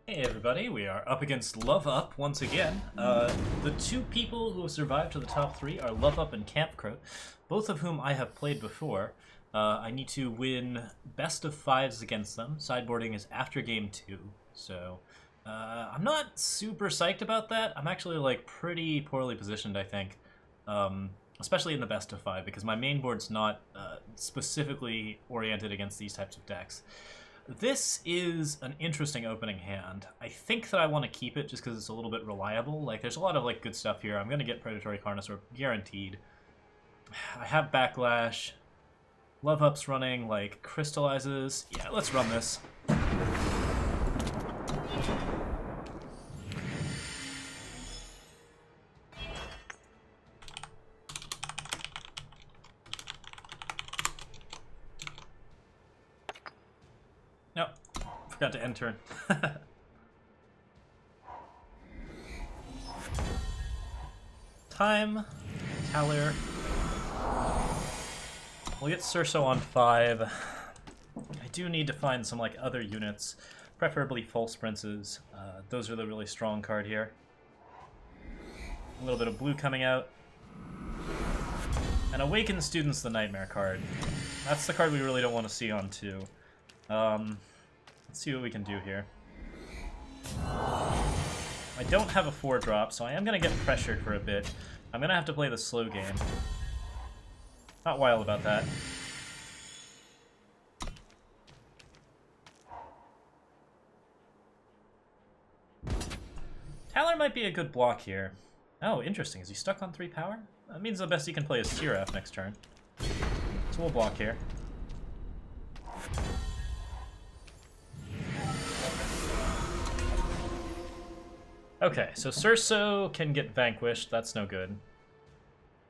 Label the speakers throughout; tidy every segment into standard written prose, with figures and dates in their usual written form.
Speaker 1: Hey everybody, we are up against LoveUp once again. The two people who have survived to the top three are LoveUp and Campcroat, both of whom I have played before. I need to win best of fives against them. Sideboarding is after game 2, so I'm not super psyched about that. I'm actually like pretty poorly positioned, I think, especially in the best of 5, because my main board's not specifically oriented against these types of decks. This is an interesting opening hand. I think that I want to keep it just because it's a little bit reliable. Like, there's a lot of like good stuff here. I'm going to get Predatory Carnosaur guaranteed. I have Backlash. LoveUp's running, like, Crystallizes. Yeah, let's run this. Nope. Forgot to end turn. Time. Talir. We'll get Cerso on 5. I do need to find some like other units, preferably False Princes. Those are the really strong card here. A little bit of blue coming out. And Awakened Student's the Nightmare card. That's the card we really don't want to see on 2. Let's see what we can do here. I don't have a 4-drop, so I am going to get pressured for a bit. I'm going to have to play the slow game. Not wild about that. Talir might be a good block here. Oh, interesting. Is he stuck on 3 power? That means the best he can play is Siraf next turn. So we'll block here. Okay, so Cerso can get vanquished. That's no good.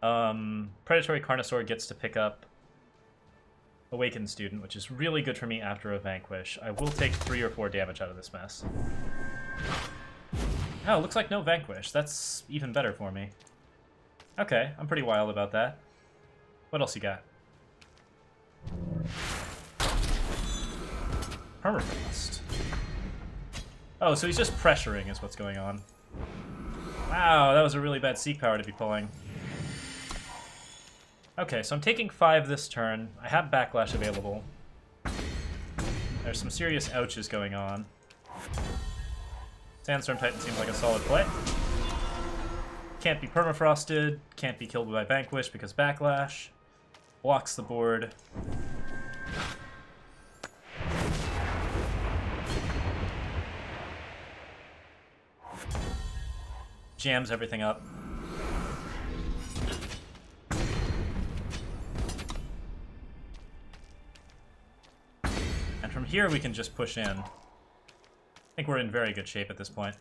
Speaker 1: Predatory Carnosaur gets to pick up Awakened Student, which is really good for me after a vanquish. I will take 3 or 4 damage out of this mess. Oh, looks like no vanquish. That's even better for me. Okay, I'm pretty wild about that. What else you got? Permafrost. Oh, so he's just pressuring is what's going on. Wow, that was a really bad Seek Power to be pulling. Okay, so I'm taking 5 this turn. I have Backlash available. There's some serious ouches going on. Sandstorm Titan seems like a solid play. Can't be permafrosted, can't be killed by Vanquish because Backlash. Blocks the board. Jams everything up. And from here we can just push in. I think we're in very good shape at this point.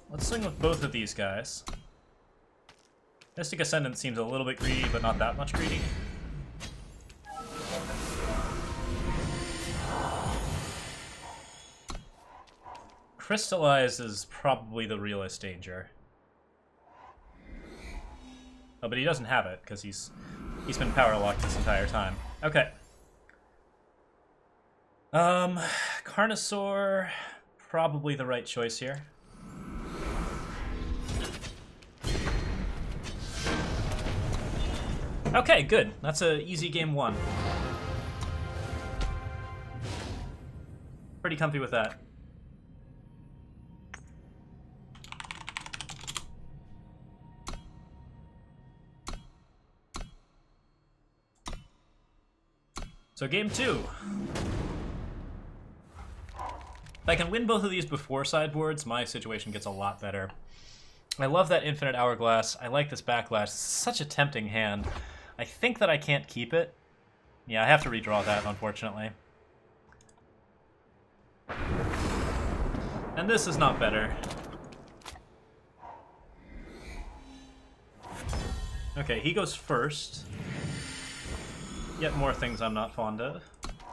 Speaker 1: Let's swing with both of these guys. Mystic Ascendant seems a little bit greedy, but not that much greedy. Crystallize is probably the realest danger. Oh, but he doesn't have it, because he's been power locked this entire time. Okay. Carnosaur, probably the right choice here. Okay, good. That's an easy game 1. Pretty comfy with that. So game 2. If I can win both of these before sideboards, my situation gets a lot better. I love that Infinite Hourglass. I like this Backlash. It's such a tempting hand. I think that I can't keep it. Yeah, I have to redraw that, unfortunately. And this is not better. Okay, he goes first. Yet more things I'm not fond of,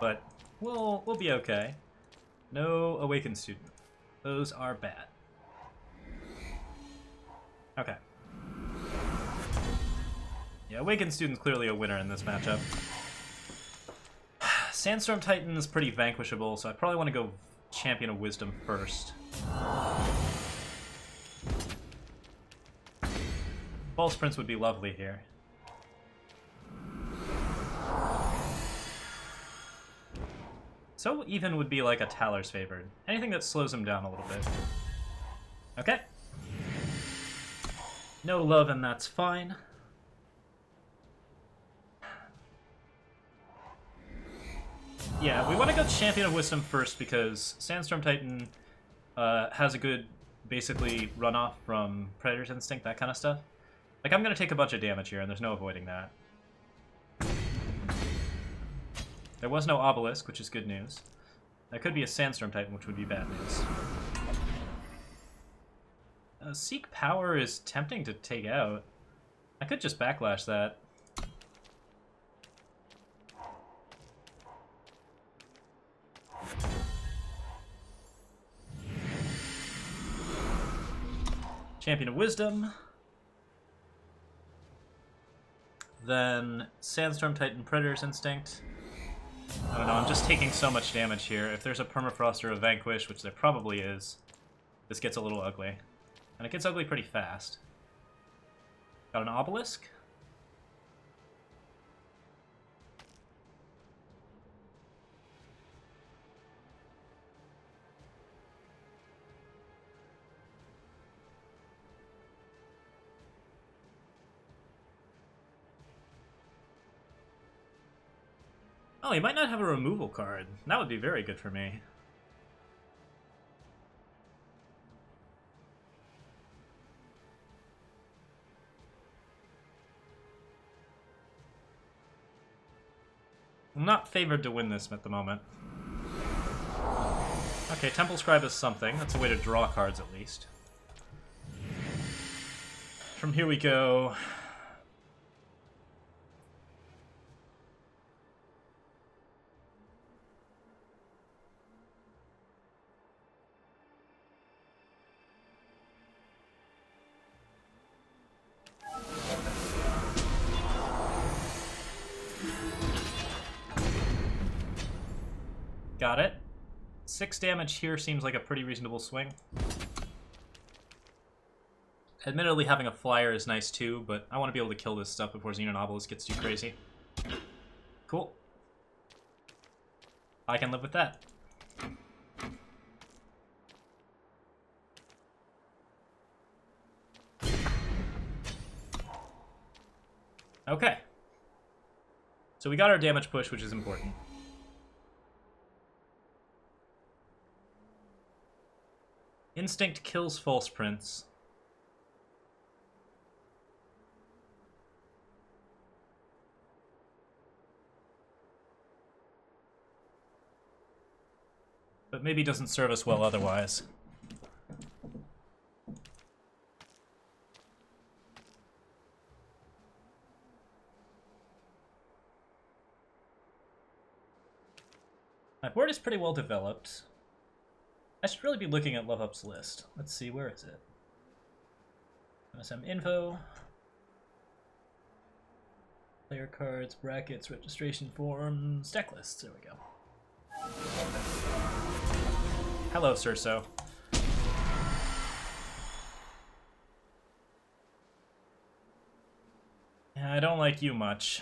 Speaker 1: but we'll be okay. No Awakened Student. Those are bad. Okay. Yeah, Awakened Student's clearly a winner in this matchup. Sandstorm Titan is pretty vanquishable, so I probably want to go Champion of Wisdom first. False Prince would be lovely here. So even would be like a Talar's Favored. Anything that slows him down a little bit. Okay. No love, and that's fine. Yeah, we want to go Champion of Wisdom first because Sandstorm Titan has a good, basically, runoff from Predator's Instinct, that kind of stuff. Like, I'm going to take a bunch of damage here, and there's no avoiding that. There was no Obelisk, which is good news. That could be a Sandstorm Titan, which would be bad news. Seek Power is tempting to take out. I could just backlash that. Champion of Wisdom. Then Sandstorm Titan, Predator's Instinct. I don't know, I'm just taking so much damage here. If there's a Permafrost or a Vanquish, which there probably is, this gets a little ugly. And it gets ugly pretty fast. Got an Obelisk. Oh, he might not have a removal card. That would be very good for me. I'm not favored to win this at the moment. Okay, Temple Scribe is something. That's a way to draw cards at least. From here we go. Got it. 6 damage here seems like a pretty reasonable swing. Admittedly, having a flyer is nice too, but I want to be able to kill this stuff before Xenon Obelisk gets too crazy. Cool. I can live with that. Okay. So we got our damage push, which is important. Instinct kills False Prince. But maybe doesn't serve us well otherwise. My board is pretty well developed. I should really be looking at LoveUp's list. Let's see, where is it? MSM info. Player cards, brackets, registration forms, deck lists. There we go. Hello, Surso. Yeah, I don't like you much.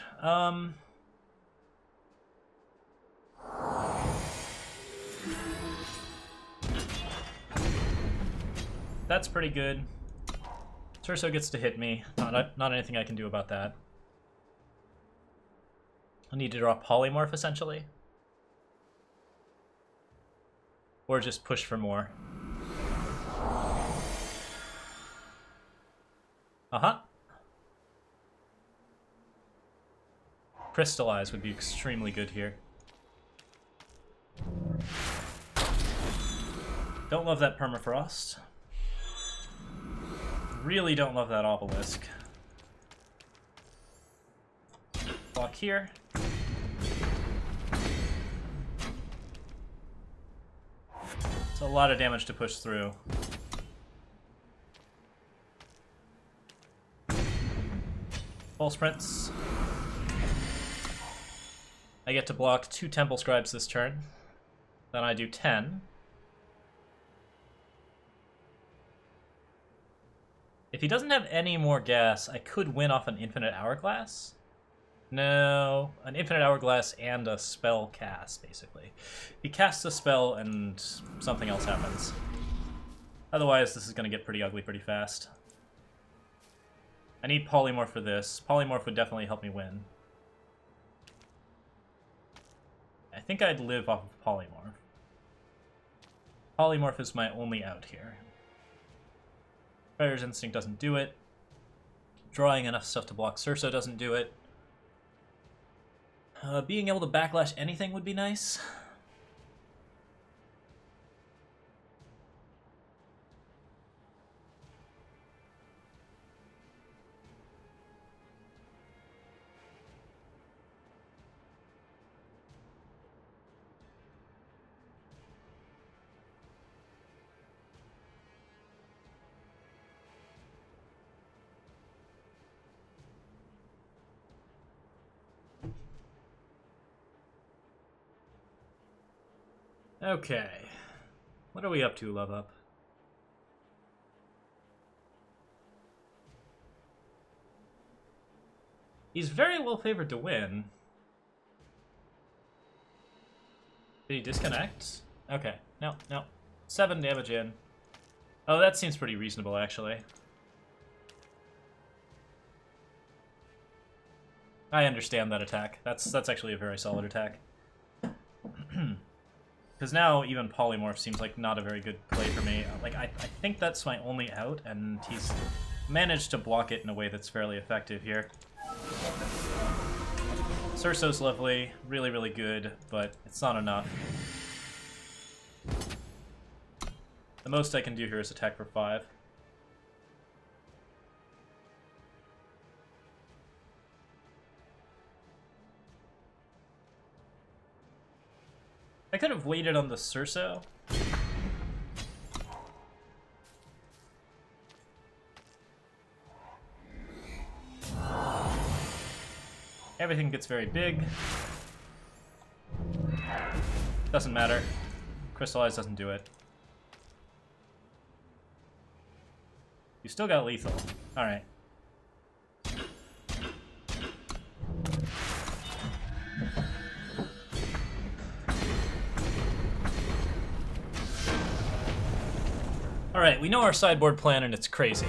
Speaker 1: That's pretty good. Surso gets to hit me. Not anything I can do about that. I need to draw Polymorph, essentially. Or just push for more. Uh-huh. Crystallize would be extremely good here. Don't love that Permafrost. Really don't love that Obelisk. Block here. It's a lot of damage to push through. False Prince. I get to block 2 Temple Scribes this turn. Then I do 10. If he doesn't have any more gas, I could win off an Infinite Hourglass. No, an Infinite Hourglass and a spell cast, basically. He casts a spell and something else happens. Otherwise, this is going to get pretty ugly pretty fast. I need Polymorph for this. Polymorph would definitely help me win. I think I'd live off of Polymorph. Polymorph is my only out here. Predator's Instinct doesn't do it. Drawing enough stuff to block Surso doesn't do it. Being able to backlash anything would be nice. Okay. What are we up to, LoveUp? He's very well favored to win. Did he disconnect? Okay. No. 7 damage in. Oh, that seems pretty reasonable, actually. I understand that attack. That's actually a very solid attack. Because now even Polymorph seems like not a very good play for me. Like, I think that's my only out, and he's managed to block it in a way that's fairly effective here. Surso's lovely, really, really good, but it's not enough. The most I can do here is attack for 5. I could have waited on the Surso. Everything gets very big. Doesn't matter. Crystallize doesn't do it. You still got lethal. Alright. Alright, we know our sideboard plan and it's crazy.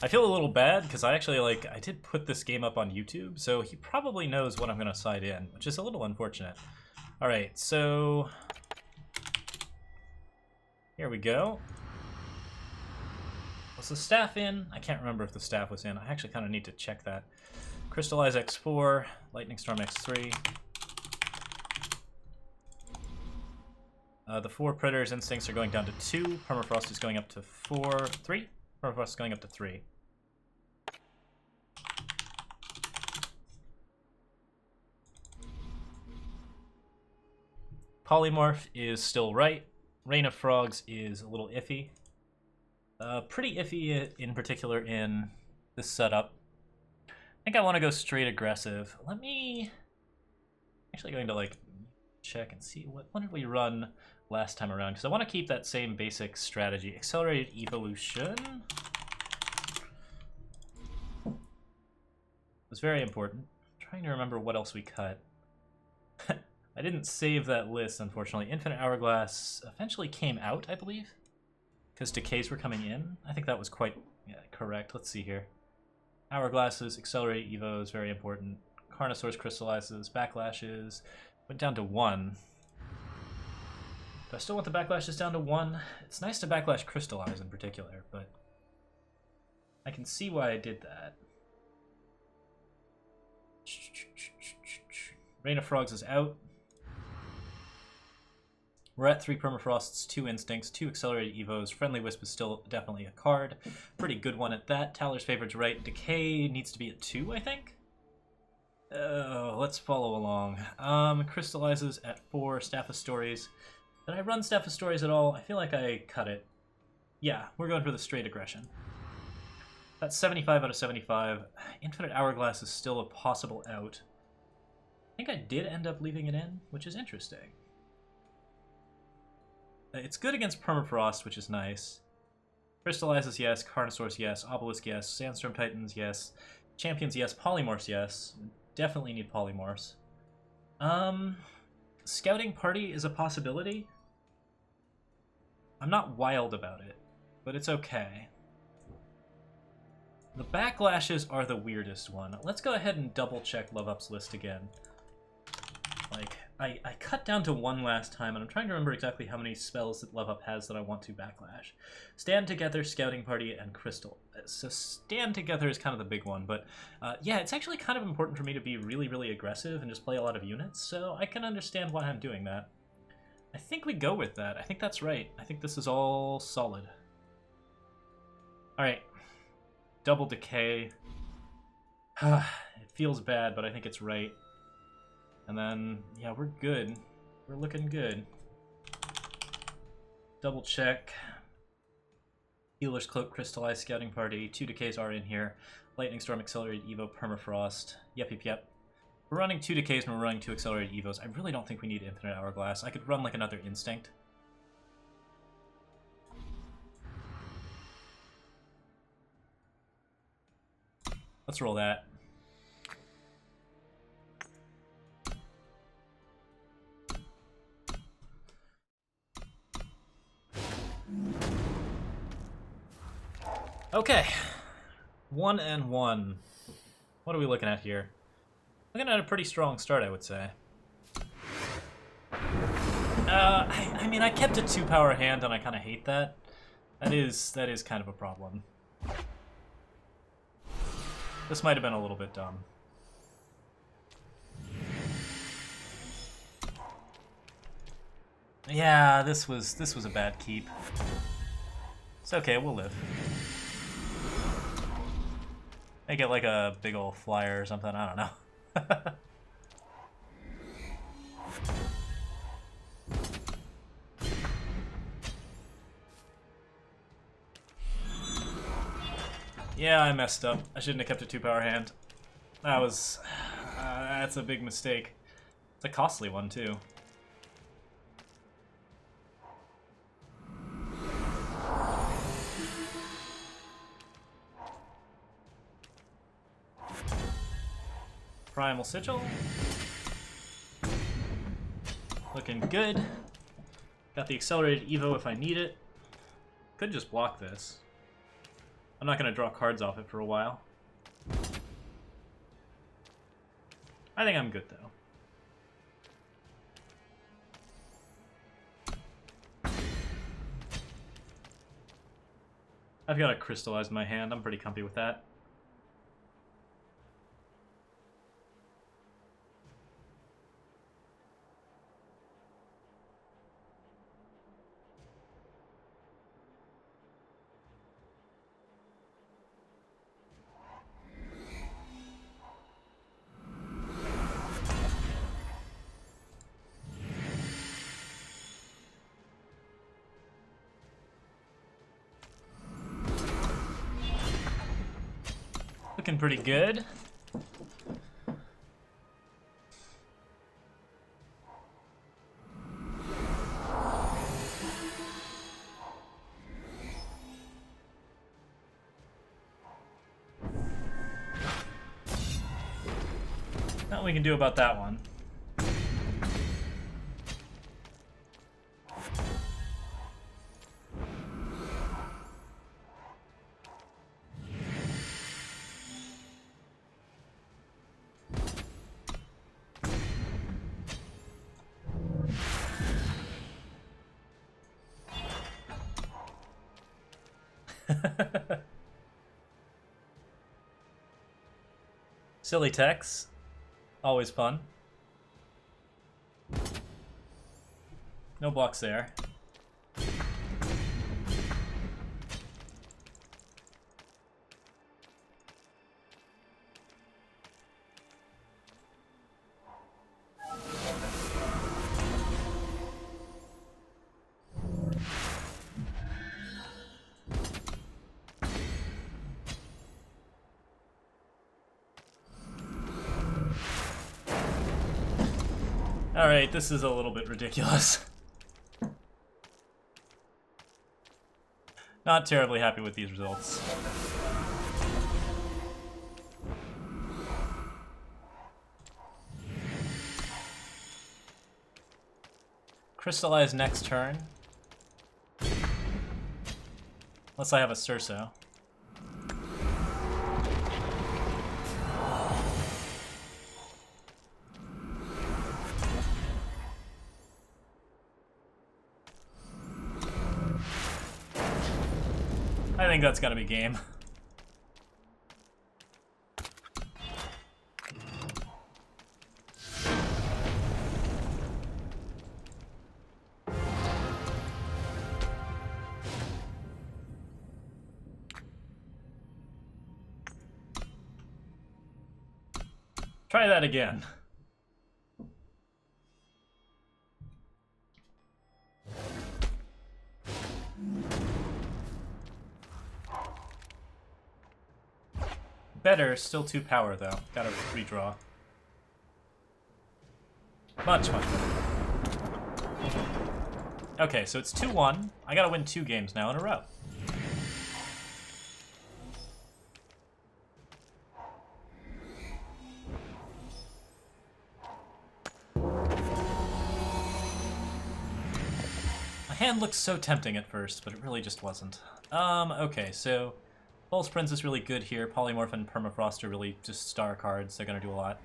Speaker 1: I feel a little bad because I did put this game up on YouTube, so he probably knows what I'm going to side in, which is a little unfortunate. Alright, so here we go. Was the staff in? I can't remember if the staff was in. I actually kind of need to check that. Crystallize X4, Lightning Storm X3. The 4 Predator's Instincts are going down to 2. Permafrost is going up to 3. Permafrost is going up to 3. Polymorph is still right. Rain of Frogs is a little iffy. Pretty iffy in particular in this setup. I think I want to go straight aggressive. Let me... actually going to check and see what did we run last time around, because I want to keep that same basic strategy. Accelerated Evolution was very important. I'm trying to remember what else we cut. I didn't save that list, unfortunately. Infinite Hourglass eventually came out, I believe, because decays were coming in. I think that was quite correct. Let's see here. Hourglasses, Accelerated Evo is very important. Carnosaurus crystallizes, backlashes, went down to 1. Do I still want the backlashes down to 1? It's nice to backlash crystallize in particular, but I can see why I did that. Rain of Frogs is out. We're at 3 Permafrosts, 2 Instincts, 2 Accelerated Evos. Friendly Wisp is still definitely a card. Pretty good one at that. Taler's Favorite's right. Decay needs to be at 2, I think? Let's follow along. Crystallizes at 4. Staff of Stories. Did I run Staff of Stories at all? I feel like I cut it. Yeah, we're going for the straight aggression. That's 75 out of 75. Infinite Hourglass is still a possible out. I think I did end up leaving it in, which is interesting. It's good against Permafrost, which is nice. Crystallizes, yes. Carnosaurs, yes. Obelisk, yes. Sandstorm Titans, yes. Champions, yes. Polymorphs, yes. Definitely need Polymorphs. Scouting Party is a possibility. I'm not wild about it, but it's okay. The Backlashes are the weirdest one. Let's go ahead and double-check LoveUp's list again. Like, I cut down to 1 last time, and I'm trying to remember exactly how many spells that LoveUp has that I want to backlash. Stand Together, Scouting Party, and Crystal. So Stand Together is kind of the big one, but yeah, it's actually kind of important for me to be really, really aggressive and just play a lot of units, so I can understand why I'm doing that. I think we go with that. I think that's right. I think this is all solid. Alright. Double Decay. It feels bad, but I think it's right. And then, yeah, we're good. We're looking good. Double check. Healer's Cloak, Crystallized, Scouting Party. 2 Decays are in here. Lightning Storm, Accelerated Evo, Permafrost. Yep. We're running 2 Decays and we're running 2 Accelerated Evos. I really don't think we need Infinite Hourglass. I could run like another Instinct. Let's roll that. Okay. 1 and 1. What are we looking at here? Looking at a pretty strong start, I would say. I mean, I kept a 2-power hand, and I kind of hate that. That is kind of a problem. This might have been a little bit dumb. Yeah, this was a bad keep. It's okay, we'll live. Make it like a big old flyer or something, I don't know. Yeah, I messed up. I shouldn't have kept a 2-power hand. That was... that's a big mistake. It's a costly one, too. Primal Sigil. Looking good. Got the Accelerated Evo if I need it. Could just block this. I'm not going to draw cards off it for a while. I think I'm good, though. I've got to crystallize my hand. I'm pretty comfy with that. Looking pretty good. Nothing we can do about that one. Silly techs. Always fun. No blocks there. Alright, this is a little bit ridiculous. Not terribly happy with these results. Crystallize next turn. Unless I have a Cerso. I think that's gotta be game. Try that again. Better, still 2 power though. Gotta redraw. Much better. Okay, so it's 2-1. I gotta win 2 games now in a row. My hand looks so tempting at first, but it really just wasn't. Okay, so Pulse Prince is really good here. Polymorph and Permafrost are really just star cards. They're gonna do a lot.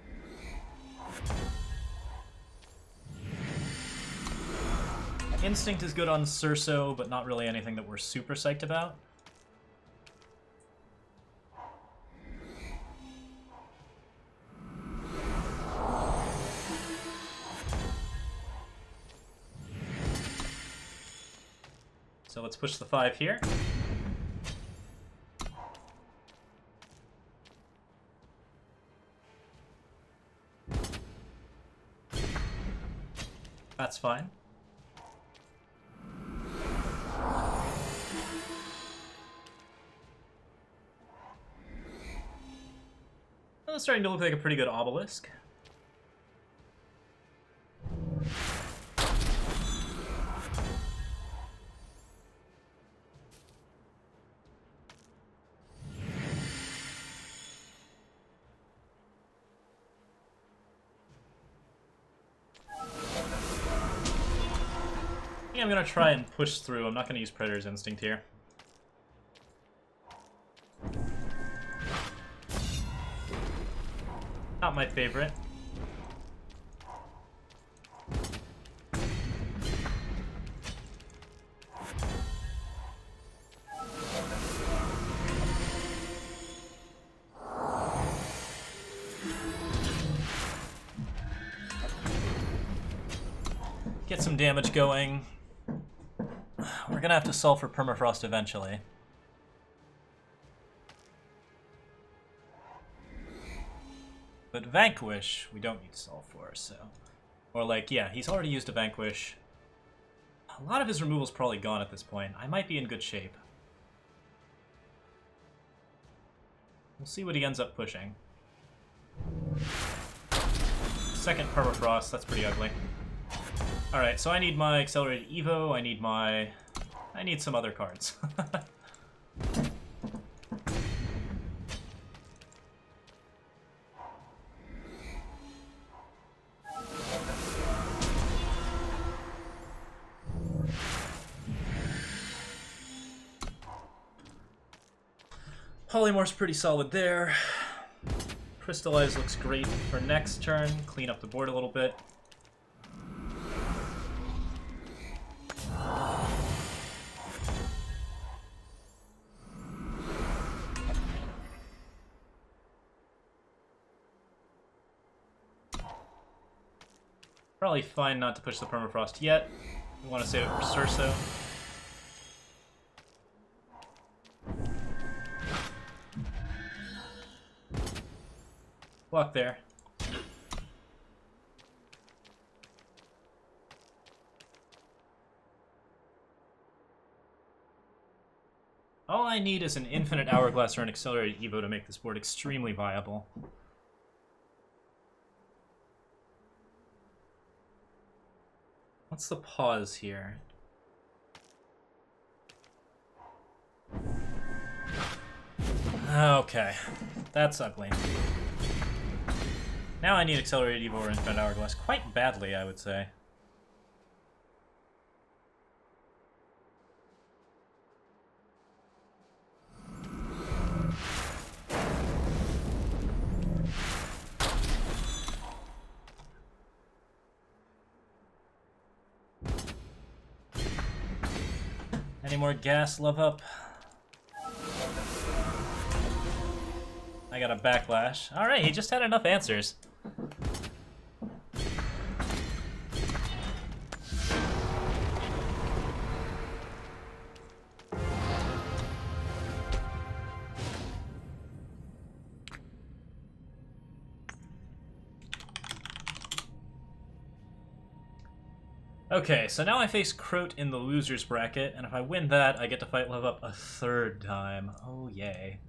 Speaker 1: Instinct is good on Cerso, but not really anything that we're super psyched about. So let's push the 5 here. That's fine. Well, it's starting to look like a pretty good obelisk. I'm gonna try and push through. I'm not gonna use Predator's Instinct here. Not my favorite. Get some damage going. We're gonna have to solve for Permafrost eventually. But Vanquish, we don't need to solve for, so... Or like, yeah, he's already used a Vanquish. A lot of his removal's probably gone at this point. I might be in good shape. We'll see what he ends up pushing. Second Permafrost, that's pretty ugly. Alright, so I need my Accelerated Evo, I need some other cards. Polymorph's pretty solid there. Crystallize looks great for next turn. Clean up the board a little bit. Probably fine not to push the Permafrost yet. We want to save it for Cerso. Block there. All I need is an Infinite Hourglass or an Accelerated Evo to make this board extremely viable. What's the pause here? Okay, that's ugly. Now I need Accelerated Evil or Infinite Hourglass quite badly, I would say. Any more gas, LoveUp? I got a backlash. Alright, he just had enough answers. Okay, so now I face Croat in the loser's bracket, and if I win that, I get to fight LoveUp a third time. Oh, yay.